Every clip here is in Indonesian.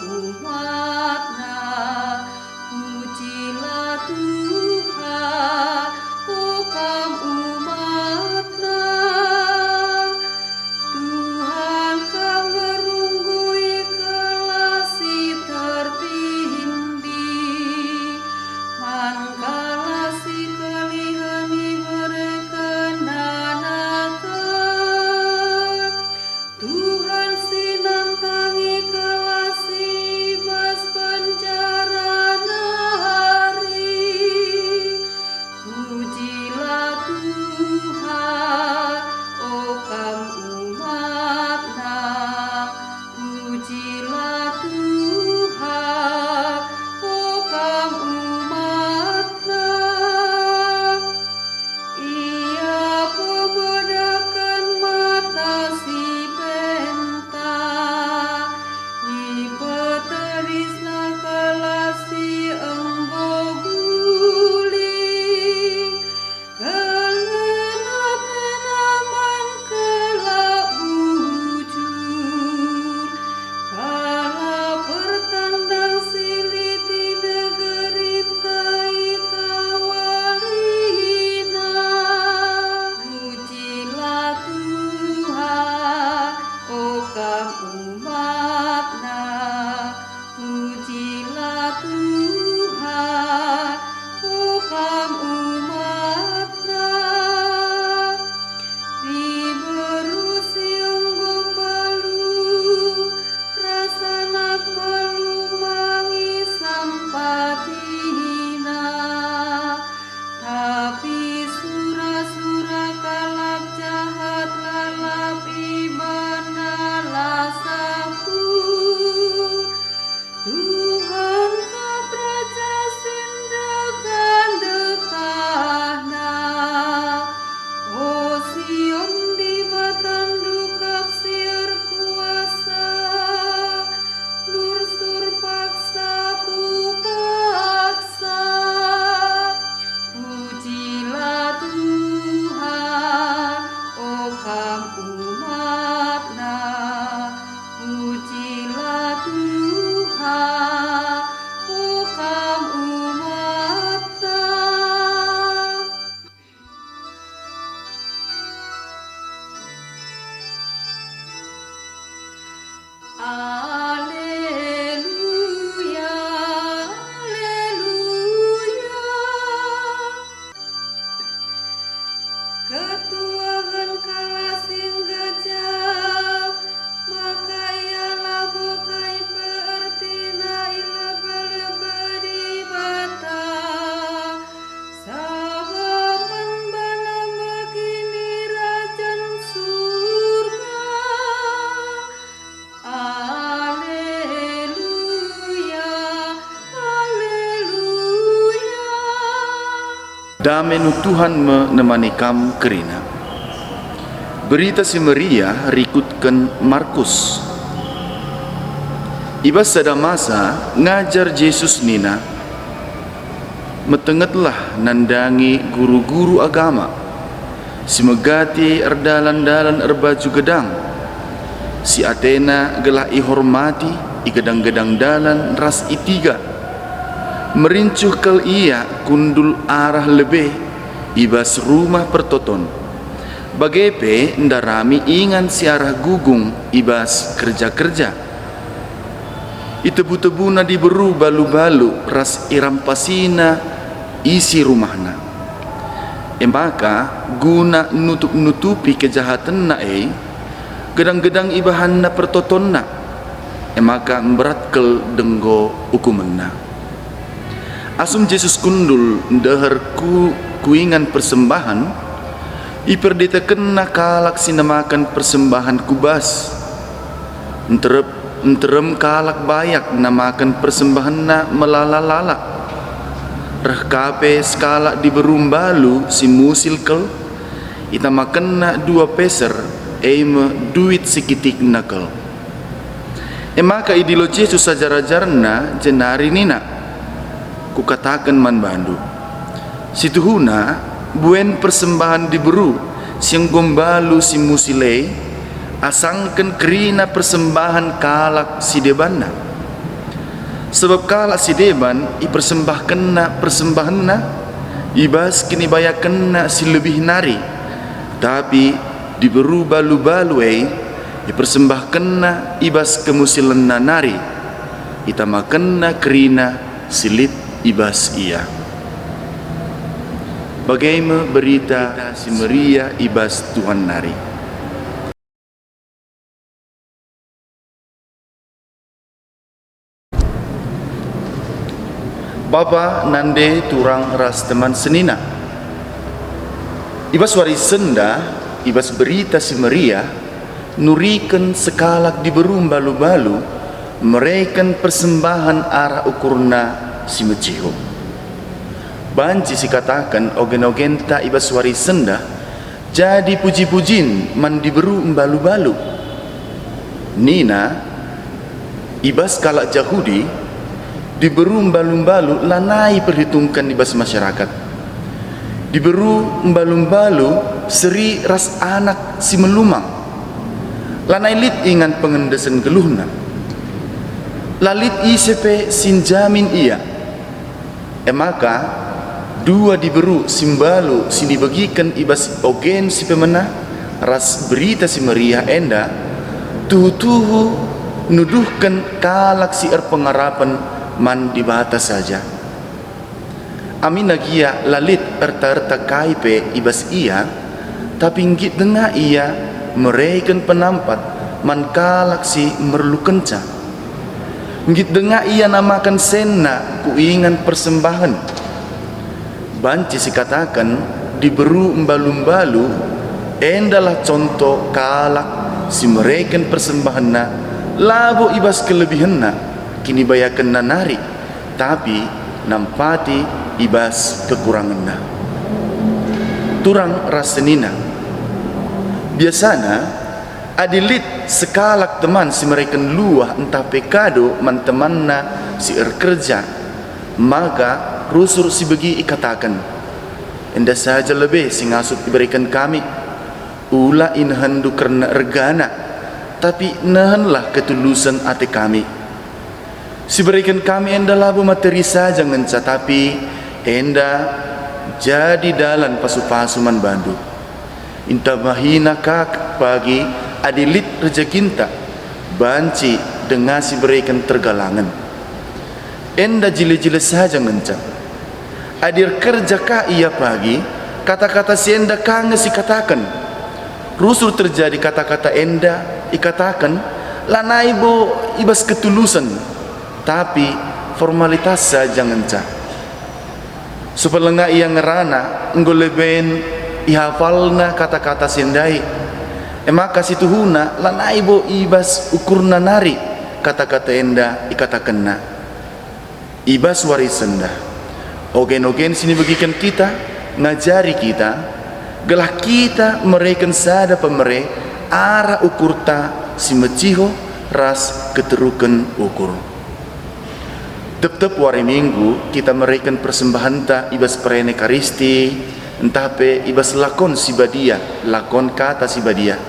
umatnya, pujilah Tuhan, oh kamu umatnya. Tuhan kau merunggui kelasi tertindih, man kalasi kalihani berkenanakan. Tuhan sinamtangi kelasi bas penjara nari. Pujilah Tuhan, oh kamu umatnya. Pujilah Tuhan, oh kamu umatnya. Ia pembedakan mata si penta, ipeterisna kelasi emboguling, kelenap menaman kelak bujur, kala pertandang siliti negerintai kawalina. Pujilah Tuhan, oh kamu umatnya. Pujilah Tuhan, oh kamu umatnya. Diberu siung gombalu, rasanak melumangi sampatina. Tapi sura-sura kalap jahat lalap imana lasapun. Tuhan kapraja sindekan dekahna, oh Sion di batandukap siar kuasa, nur sur paksa ku paksa. Pujilah Tuhan, oh kamu umatnya. Pujilah Tuhan, oh kamu umatnya. Alleluia, alleluia. Ketuahan kalasing gajah, maka ialah bokai pertina ila belebedi bata. Sabab membana begini rajan surga. Alleluia, alleluia. Damai nu Tuhan menemani kamu kerina. Berita si Maria rikutkan Markus. Iba sada masa ngajar Yesus nina, metengetlah nandangi guru-guru agama, si megati erdalan-dalan erbaju gedang, si Athena gelah ihormati igedang-gedang dalan ras itiga, merincuh kel ia kundul arah lebih ibas rumah pertoton, bagepe ndarami ingan si arah gugung ibas kerja-kerja. Itebu-tebuna diberu balu-balu ras irampasina isi rumahna. Maka guna nutup-nutupi kejahatan gedang-gedang ibahanna pertotonna, maka beratkel denggo hukumenna. Asum Yesus kundul dahar kuingan persembahan, iperdita kena kalak sinamakan persembahan kubas. Enterem kalak bayak namakan persembahan na melalala. Rehkape skala diberumbalu si musilkel, itamakan na 2 peser, eime duit sikitik nakel. Maka idilo Yesus sajar-ajarna jenari nina. Kukatakan man bandu, situhuna buen persembahan diberu siang gombalu si musile asangken kerina persembahan kalak si debanna. Sebab kala si deban ipersembahkenna persembahanna, ibas kini bayakenna si lebih nari, tapi diberu balu-balue ipersembahkenna ibas kemusilenna nari, itamakenna kerina silit ibas ia. Bagaimana berita si Maria ibas Tuhan nari. Bapa nande turang ras teman senina. Ibas wari senda, ibas berita si Maria, nurikan sekalak diberum balu-balu, mereken persembahan arah ukurna si mejiho. Banci si katakan ogen-ogen ta ibas wari senda, jadi puji-pujin man diberu balu-balu. Nina, ibas kalak Yahudi, diberu balu-balu lanai perhitungkan ibas masyarakat. Diberu balu-balu seri ras anak si melumang. Lanai lit ingan pengendesan geluhna. Lalit isepe sinjamin ia. Maka dua diberu simbalu si dibagikan ibas ogen si pemena ras berita si Maria enda tuhu-tuhu nuduhkan kalak si pengarapan man di batas saja. Amin nagia lalit erta-erta kaipe ibas ia, tapi ngit dengar ia mereken penampat man kalak si merlu kenca. Ngit dengar ia namakan senna kuingan persembahan. Banci si katakan diberu mbalu-mbalu endalah contoh kalak si mereken persembahanna labo ibas kelebihanna kini bayakan nari, tapi nampati ibas kekuranganna. Turang rasenina. Biasana adilit sekalak teman si mereka luah entah pekado man temanna si kerja, maka rusur si begi ikatakan, enda saja lebih si ngasut diberikan kami, ula inhandu karena regana, tapi nahanlah ketulusan ate kami. Si berikan kami enda labu materi saja ngenca, tapi enda jadi dalan pasu-pasuman bandu. Inta mahina kak pagi adilit rezekinta banci dengan si berikan tergalangan. Enda jile-jile saja ngenca. Adir kerja ka ia pagi kata-kata si enda kange si katakan. Rusul terjadi kata-kata enda ikatakan lanai bo ibas ketulusan, tapi formalitas saja ngenca. Supaya ia ngerana nggoleben ihafalna kata-kata sendai. Maka situ huna lanai bo ibas ukurna nari kata-kata enda ikatakenna. Ibas warisenda. Ogen-ogen sini bagikan kita, ngajari kita, gelah kita mereken sada pemere arah ukurta si meciho ras keterukan ukur. Tep-tep wari minggu kita mereken persembahan ta ibas perene karisti, entah pe ibas lakon si badia, lakon kata si badia.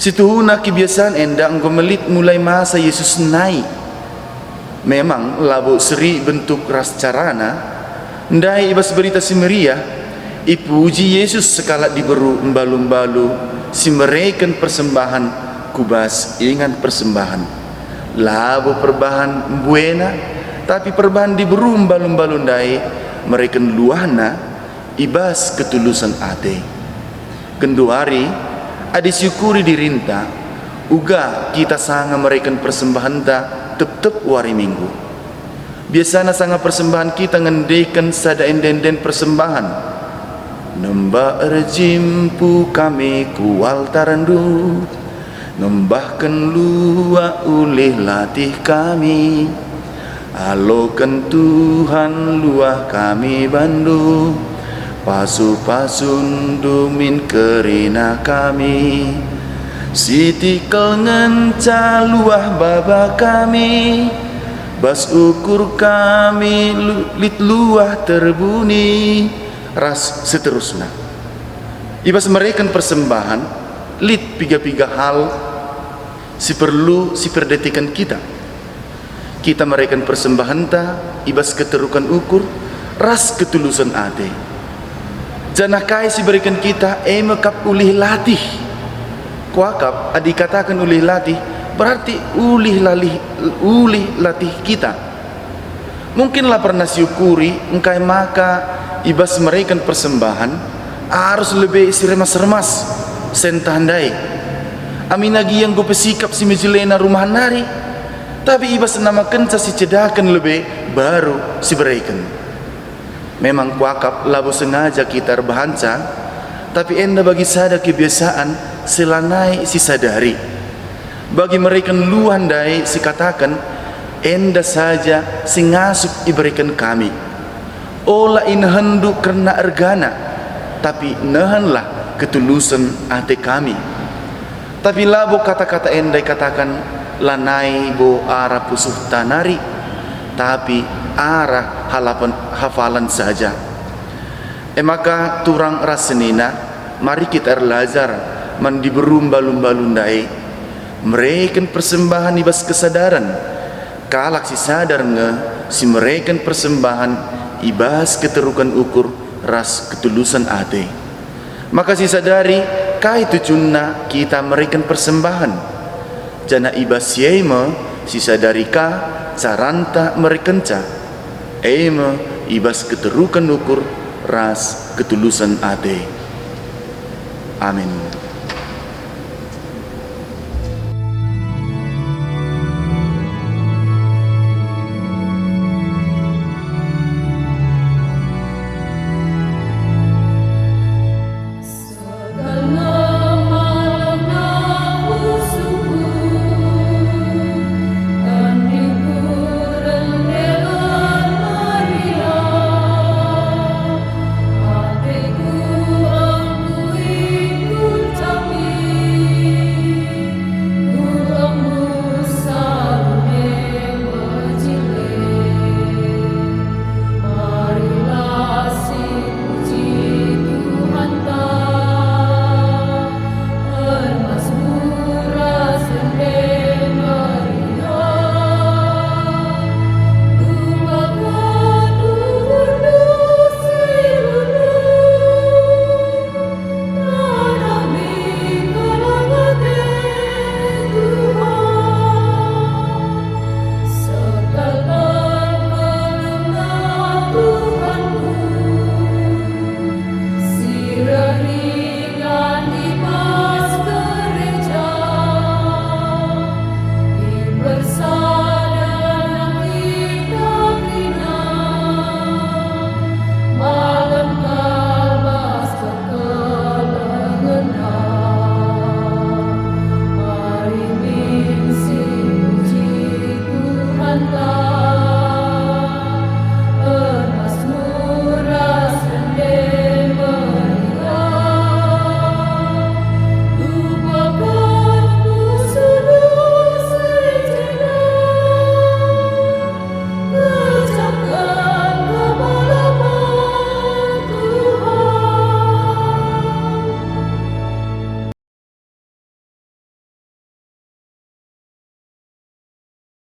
Situhuna kebiasaan enda nggomelit mulai masa Yesus naik. Memang labu seri bentuk ras carana, ndai ibas berita si Maria, ipuji Yesus sekala diberu mbalu-mbalu si mereken persembahan kubas ingan persembahan. Labu perbahan buena, tapi perbahan diberu mbalu-mbalu ndai mereken luahna ibas ketulusan ate. Kenduari adi syukuri dirinta uga kita sanga mereken persembahan ta tep-tep wari minggu. Biasana sanga persembahan kita ngendekan sada enden-enden persembahan. Nembah erjimpu kami ku altarandu, nembahkan lua ulih latih kami, alokan Tuhan luah kami bandu, pasu-pasun dumin kerina kami, sitikel ngenca luah baba kami, bas ukur kami lit luah terbuni, ras seterusnya. Ibas mereken persembahan lit piga-piga hal si perlu si perdetikan kita. kita mereken persembahan ta ibas keterukan ukur ras ketulusan ate. Janah kai si berikan kita emekap ulih latih. Kuakap adi katakan ulih latih berarti ulih latih kita. Mungkinlah pernah syukuri engkai maka ibas mereken persembahan harus lebih siremas-remas sentandai. Amin lagi yang gue pesikap si mejulena rumah nari, tapi ibas nama kenca si cedakan lebih baru si berikan. Memang kuakap labu sengaja kita berbahanca, tapi enda bagi sada kebiasaan selanai si sadari. Bagi mereka luan dai si katakan enda saja si ngasup iberikan kami. Ola in henduk karena ergana, tapi nahanlah ketulusan ate kami. Tapi labo kata-kata endai katakan lanai bo arah pusuh tanari, tapi arah hafalan saja. Maka turang rasenina, mari kita erlajar mandi berumba-lumba-lundai. Mereken persembahan ibas kesadaran, kalak si sadar nge si mereken persembahan ibas keterukan ukur ras ketulusan ate. Maka si sadari kai tujuanna kita mereken persembahan. Jana ibas yema si sadari ka caranta merekenca. Ema ibas keterukan ukur ras ketulusan ate. Amin.